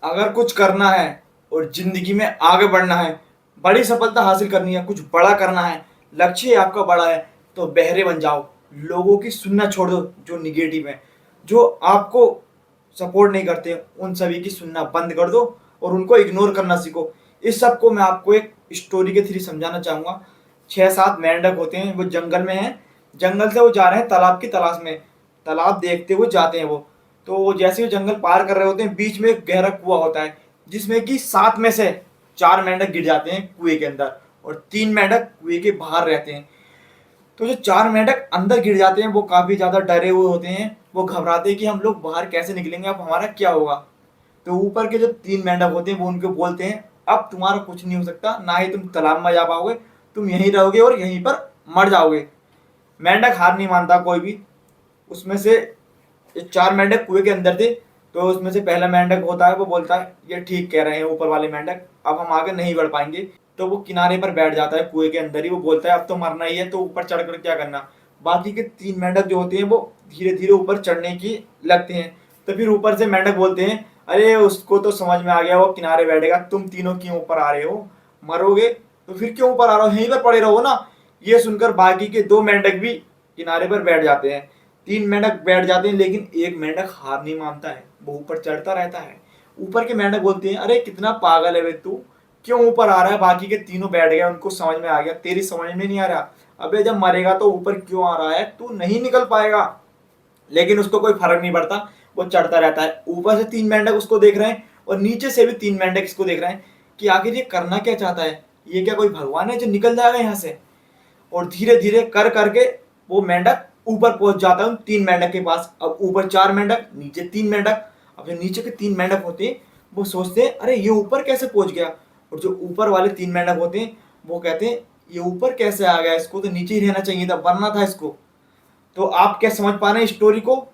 अगर कुछ करना है और जिंदगी में आगे बढ़ना है, बड़ी सफलता हासिल करनी है, कुछ बड़ा करना है, लक्ष्य आपका बड़ा है, तो बहरे बन जाओ। लोगों की सुनना छोड़ दो जो निगेटिव है, जो आपको सपोर्ट नहीं करते, उन सभी की सुनना बंद कर दो और उनको इग्नोर करना सीखो। इस सब को मैं आपको एक स्टोरी के थ्रू समझाना चाहूंगा। 6-7 मेंढक होते हैं, वो जंगल में हैं। जंगल से वो जा रहे हैं तालाब की तलाश में। तालाब देखते हुए जाते हैं वो। तो जैसे वो जंगल पार कर रहे होते हैं, बीच में एक गहरा कुआं होता है, जिसमें कि 7 में से 4 मेंढक गिर जाते हैं कुएं के अंदर और 3 मेंढक कुएं के बाहर रहते हैं। तो जो 4 मेंढक अंदर गिर जाते हैं, वो काफी ज्यादा डरे हुए होते हैं। वो घबराते हैं कि हम लोग बाहर कैसे निकलेंगे, अब हमारा क्या होगा। तो ऊपर के जो 3 मेंढक होते हैं वो उनको बोलते हैं, अब तुम्हारा कुछ नहीं हो सकता, ना ही तुम तालाब में जा पाओगे, तुम यहीं रहोगे और यहीं पर मर जाओगे। मेंढक हार नहीं मानता कोई भी। उसमें से ये 4 मेंढक कुएं के अंदर थे। तो उसमें से पहला मेंढक होता है, वो बोलता है ये ठीक कह रहे हैं ऊपर वाले मेंढक, अब हम आगे नहीं बढ़ पाएंगे। तो वो किनारे पर बैठ जाता है कुएं के अंदर ही। वो बोलता है अब तो मरना ही है, तो ऊपर चढ़कर क्या करना। बाकी के 3 मेंढक जो होते हैं वो धीरे धीरे ऊपर चढ़ने की लगते हैं। तो फिर ऊपर से मेंढक बोलते हैं, अरे उसको तो समझ में आ गया, वो किनारे बैठेगा, तुम तीनों क्यों ऊपर आ रहे हो, मरोगे तो फिर क्यों ऊपर आ रहे हो, यहीं पर पड़े रहो ना। ये सुनकर बाकी के 2 मेंढक भी किनारे पर बैठ जाते हैं। 3 मेंढक बैठ जाते हैं, लेकिन एक मेंढक हार नहीं मानता है, वो ऊपर चढ़ता रहता है। ऊपर के मेंढक बोलते हैं, अरे कितना पागल है बे तू, क्यों ऊपर आ रहा है, बाकी के तीनों बैठ गए, उनको समझ में आ गया, तेरी समझ में नहीं आ रहा। अबे जब मरेगा तो ऊपर क्यों आ रहा है, तू नहीं निकल पाएगा। लेकिन उसको कोई फर्क नहीं पड़ता, वो चढ़ता रहता है। ऊपर से 3 मेंढक उसको देख रहे हैं और नीचे से भी 3 मेंढक इसको देख रहे हैं कि आखिर ये करना क्या चाहता है, ये क्या कोई भगवान है जो निकल जाएगा यहाँ से। और धीरे धीरे कर करके वो मेंढक ऊपर पहुंच जाता है उन 3 मेंढक के पास। अब ऊपर 4 मेंढक, नीचे 3 मेंढक। अब जो नीचे के 3 मेंढक होते हैं वो सोचते हैं, अरे ये ऊपर कैसे पहुंच गया। और जो ऊपर वाले 3 मेंढक होते हैं वो कहते हैं, ये ऊपर कैसे आ गया, इसको तो नीचे ही रहना चाहिए था, वरना था इसको। तो आप क्या समझ पा रहे हैं स्टोरी को?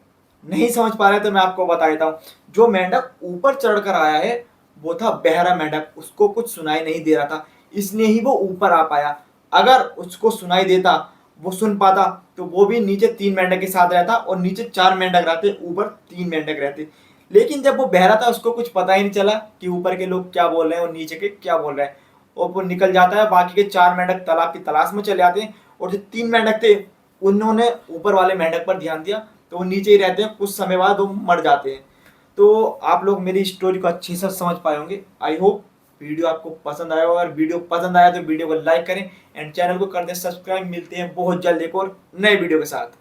नहीं समझ पा रहे तो मैं आपको बता देता हूँ। जो मेंढक ऊपर चढ़कर आया है वो था बहरा मेंढक, उसको कुछ सुनाई नहीं दे रहा था, इसलिए ही वो ऊपर आ पाया। अगर उसको सुनाई देता, वो सुन पाता, तो वो भी नीचे 3 मेंढक के साथ रहता और नीचे 4 मेंढक रहते, ऊपर 3 मेंढक रहते। लेकिन जब वो बहरा था उसको कुछ पता ही नहीं चला कि ऊपर के लोग क्या बोल रहे हैं और नीचे के क्या बोल रहे हैं। और वो निकल जाता है। बाकी के 4 मेंढक तालाब की तलाश में चले आते हैं और जो 3 मेंढक थे उन्होंने ऊपर वाले मेंढक पर ध्यान दिया, तो वो नीचे ही रहते हैं, कुछ समय बाद वो मर जाते हैं। तो आप लोग मेरी स्टोरी को अच्छे से समझ पाए होंगे। आई होप वीडियो आपको पसंद आया होगा। अगर वीडियो पसंद आया तो वीडियो को लाइक करें एंड चैनल को कर दें सब्सक्राइब। मिलते हैं बहुत जल्द एक और नए वीडियो के साथ।